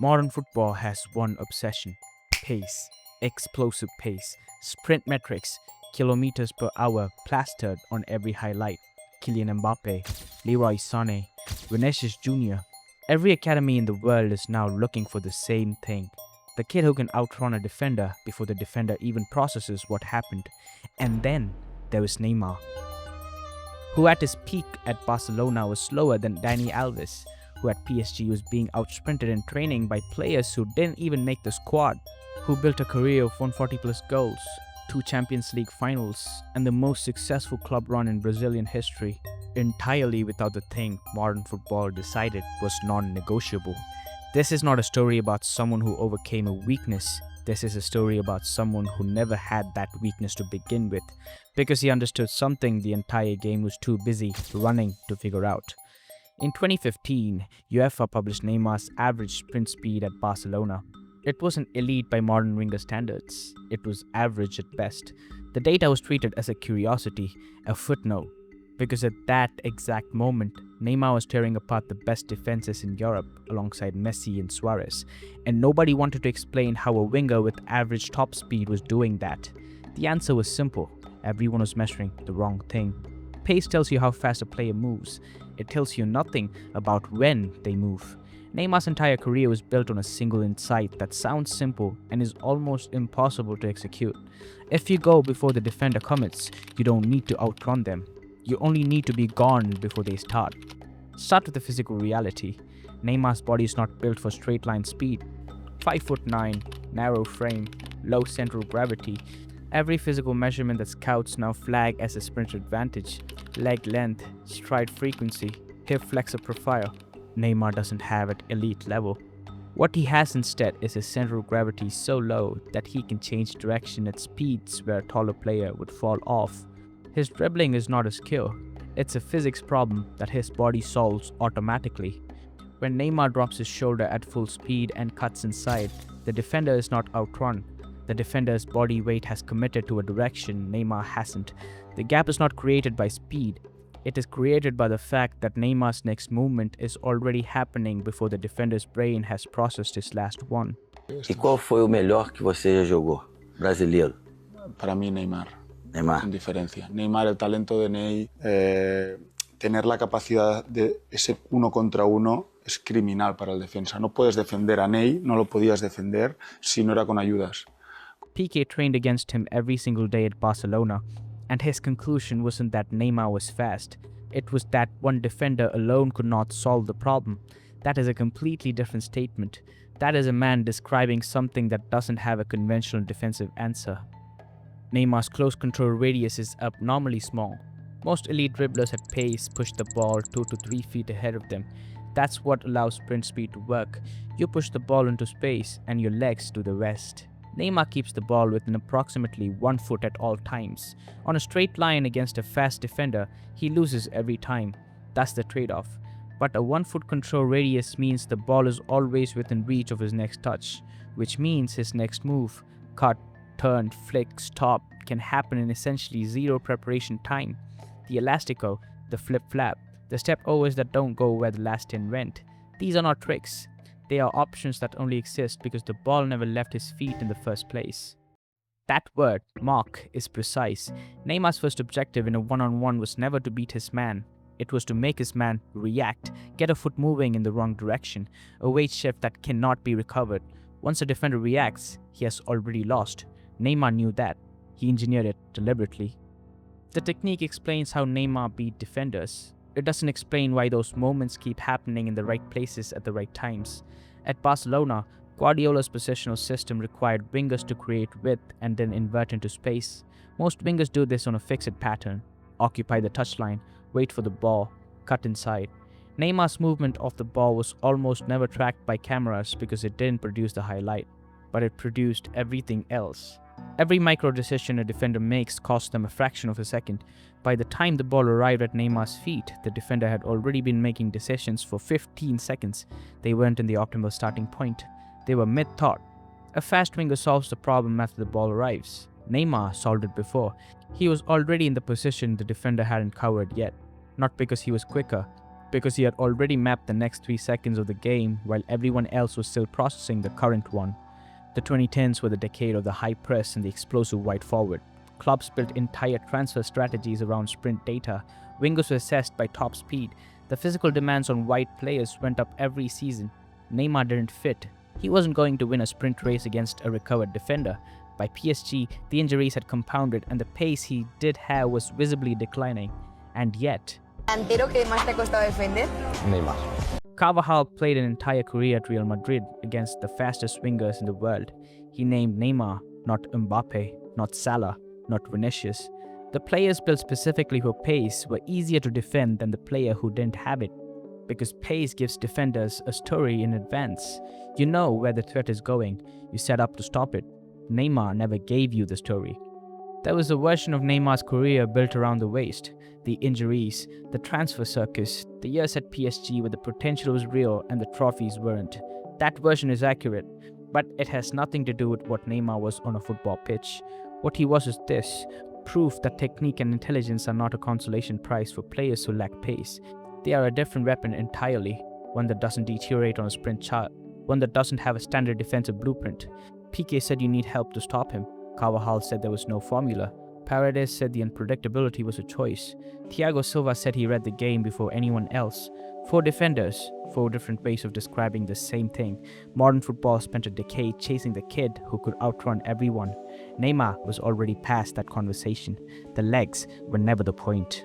Modern football has one obsession: pace, explosive pace, sprint metrics, kilometers per hour plastered on every highlight. Kylian Mbappe, Leroy Sané, Vinicius Jr. Every academy in the world is now looking for the same thing: the kid who can outrun a defender before the defender even processes what happened. And then there is Neymar, who at his peak at Barcelona was slower than Dani Alves, who at PSG was being outsprinted in training by players who didn't even make the squad, who built a career of 140 plus goals, 2 Champions League finals, and the most successful club run in Brazilian history, entirely without the thing modern football decided was non-negotiable. This is not a story about someone who overcame a weakness. This is a story about someone who never had that weakness to begin with, because he understood something the entire game was too busy running to figure out. In 2015, UEFA published Neymar's average sprint speed at Barcelona. It wasn't elite by modern winger standards. It was average at best. The data was treated as a curiosity, a footnote, because at that exact moment, Neymar was tearing apart the best defenses in Europe alongside Messi and Suarez, and nobody wanted to explain how a winger with average top speed was doing that. The answer was simple: everyone was measuring the wrong thing. Pace tells you how fast a player moves. It tells you nothing about when they move. Neymar's entire career was built on a single insight that sounds simple and is almost impossible to execute. If you go before the defender commits, you don't need to outrun them. You only need to be gone before they start. Start with the physical reality. Neymar's body is not built for straight line speed. 5'9", narrow frame, low central gravity. Every physical measurement that scouts now flag as a sprint advantage: leg length, stride frequency, hip flexor profile. Neymar doesn't have at elite level. What he has instead is a central gravity so low that he can change direction at speeds where a taller player would fall off. His dribbling is not a skill, it's a physics problem that his body solves automatically. When Neymar drops his shoulder at full speed and cuts inside, the defender is not outrun. The defender's body weight has committed to a direction Neymar hasn't. The gap is not created by speed. It is created by the fact that Neymar's next movement is already happening before the defender's brain has processed his last one. E qual foi o melhor que você já jogou? Brasileiro? Para mí Neymar. Neymar. Sin diferencia. Neymar, el talento de Ney, tener la capacidad de ese uno contra uno es criminal para el defensa. No puedes defender a Ney, no lo podías defender si no era con ayudas. Piqué trained against him every single day at Barcelona, and his conclusion wasn't that Neymar was fast. It was that one defender alone could not solve the problem. That is a completely different statement. That is a man describing something that doesn't have a conventional defensive answer. Neymar's close control radius is abnormally small. Most elite dribblers at pace push the ball 2 to 3 feet ahead of them. That's what allows sprint speed to work. You push the ball into space and your legs do the rest. Neymar keeps the ball within approximately 1 foot at all times. On a straight line against a fast defender, he loses every time. That's the trade-off. But a 1 foot control radius means the ball is always within reach of his next touch, which means his next move, cut, turn, flick, stop, can happen in essentially zero preparation time. The elastico, the flip-flap, the step-overs that don't go where the last 10 went. These are not tricks. They are options that only exist because the ball never left his feet in the first place. That word, mark, is precise. Neymar's first objective in a one-on-one was never to beat his man. It was to make his man react, get a foot moving in the wrong direction, a weight shift that cannot be recovered. Once a defender reacts, he has already lost. Neymar knew that. He engineered it deliberately. The technique explains how Neymar beat defenders. It doesn't explain why those moments keep happening in the right places at the right times. At Barcelona, Guardiola's positional system required wingers to create width and then invert into space. Most wingers do this on a fixed pattern: occupy the touchline, wait for the ball, cut inside. Neymar's movement off the ball was almost never tracked by cameras because it didn't produce the highlight, but it produced everything else. Every micro decision a defender makes costs them a fraction of a second. By the time the ball arrived at Neymar's feet, the defender had already been making decisions for 15 seconds. They weren't in the optimal starting point. They were mid-thought. A fast winger solves the problem after the ball arrives. Neymar solved it before. He was already in the position the defender hadn't covered yet. Not because he was quicker, because he had already mapped the next 3 seconds of the game while everyone else was still processing the current one. The 2010s were the decade of the high press and the explosive wide forward. Clubs built entire transfer strategies around sprint data. Wingers were assessed by top speed. The physical demands on wide players went up every season. Neymar didn't fit. He wasn't going to win a sprint race against a recovered defender. By PSG, the injuries had compounded and the pace he did have was visibly declining. And yet, ¿Delantero que más te ha costado defender? Neymar. Carvajal played an entire career at Real Madrid against the fastest wingers in the world. He named Neymar, not Mbappe, not Salah, not Vinicius. The players built specifically for pace were easier to defend than the player who didn't have it. Because pace gives defenders a story in advance. You know where the threat is going. You set up to stop it. Neymar never gave you the story. There was a version of Neymar's career built around the waist. The injuries, the transfer circus, the years at PSG where the potential was real and the trophies weren't. That version is accurate, but it has nothing to do with what Neymar was on a football pitch. What he was is this: proof that technique and intelligence are not a consolation prize for players who lack pace. They are a different weapon entirely, one that doesn't deteriorate on a sprint chart, one that doesn't have a standard defensive blueprint. Piqué said you need help to stop him. Carvajal said there was no formula. Paredes said the unpredictability was a choice. Thiago Silva said he read the game before anyone else. 4 defenders, 4 different ways of describing the same thing. Modern football spent a decade chasing the kid who could outrun everyone. Neymar was already past that conversation. The legs were never the point.